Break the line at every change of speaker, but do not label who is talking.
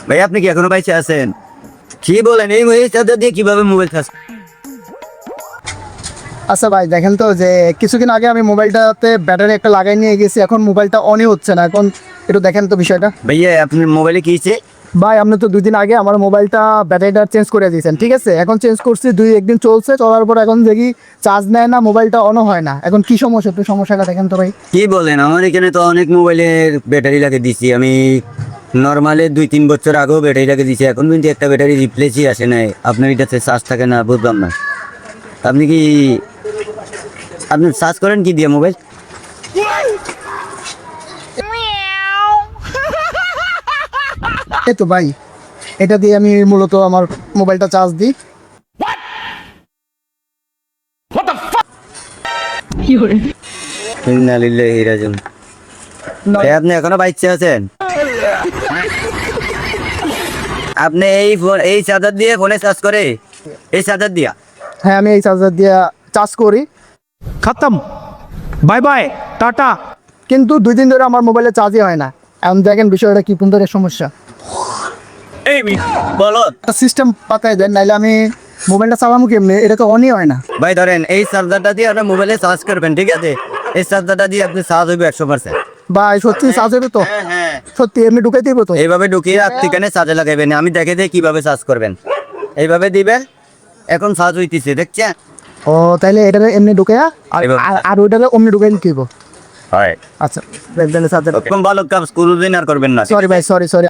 ভাই আপনি কি এখনো বাইচে আছেন? কি বলেন, এই চার্জার দিয়ে কিভাবে মোবাইল চার্জ?
আচ্ছা ভাই দেখেন তো যে কিছুদিন আগে আমি মোবাইলটাতে ব্যাটারি একটা লাগাই নিয়ে গেছি, এখন মোবাইলটা অনই হচ্ছে না। এখন একটু দেখেন তো বিষয়টা।
ভাইয়া আপনার মোবাইলে কি হয়েছে?
ভাই আপনি তো 2 দিন আগে আমার মোবাইলটা ব্যাটারিটা চেঞ্জ করে দিয়েছেন, ঠিক আছে? এখন চেঞ্জ করছি, 1 দিন চলছে, চলার পর এখন দেখি চার্জ নেয় না, মোবাইলটা অনও হয় না। এখন কি সমস্যা, একটু সমস্যাটা দেখেন তো ভাই।
কি বলেন, আমার এখানে তো অনেক মোবাইলের ব্যাটারি লাগিয়ে দিছি আমি। নর্মালে 2-3 বছর আগেও ব্যাটারি লাগিয়ে দিছি, এখন কিন্তু একটা ব্যাটারি রিপ্লেসই আসে নাই। আপনার এটাতে চার্জ থাকে না, বুঝলাম না। আপনি কি আপনি চার্জ করেন কি দিয়ে মোবাইল?
এই তো ভাই, এটা দিয়ে আমি মূলত আমার মোবাইলটা চার্জ দিই।
ইন্না লিল্লাহি রাজিউন। ভাই আপনি এখনো বাইচে আছেন? আপনি এই চার্জার দিয়ে ফোনে চার্জ করে? এই চার্জার দিয়া?
হ্যাঁ, আমি এই চার্জার দিয়ে চার্জ করি। খতম, বাই বাই, টাটা। কিন্তু 2 দিন ধরে আমার মোবাইলে চার্জই হয় না। এখন দেখেন বিষয়টা কি, কোন ধরনের সমস্যা।
বলো
সিস্টেম পাতায় দেন, নাইলে আমি মোবাইলটা চালাবো কেমনে? এটা তো অনই হয় না।
ভাই, ধরেন এই চার্জারটা দিয়ে আপনার মোবাইলে চার্জ করবেন, ঠিক আছে? এই চার্জারটা দিয়ে আপনি চার্জ হইবে 100%।
ভাই সত্যি চার্জ হবে তো?
হ্যাঁ,
সত্যি এমনি ঢুকাই দিব তো?
এইভাবে ঢুকিয়ে আপনি চার্জে লাগাইবেন। আমি দেখে দিই কিভাবে চার্জ করবেন। এইভাবে দিবেন, এখন চার্জ হইতেছে, দেখছেন?
ও তাইলে এটা এমনি ঢুকাইয়া
এভাবে।
আর ওইটাকে অমনি ঢুকাই দিতে হইব।
হয়।
আচ্ছা, চার্জার।
এরকম ভালো কাজ কোনোদিন আর করবেন না।
সরি ভাই, সরি সরি।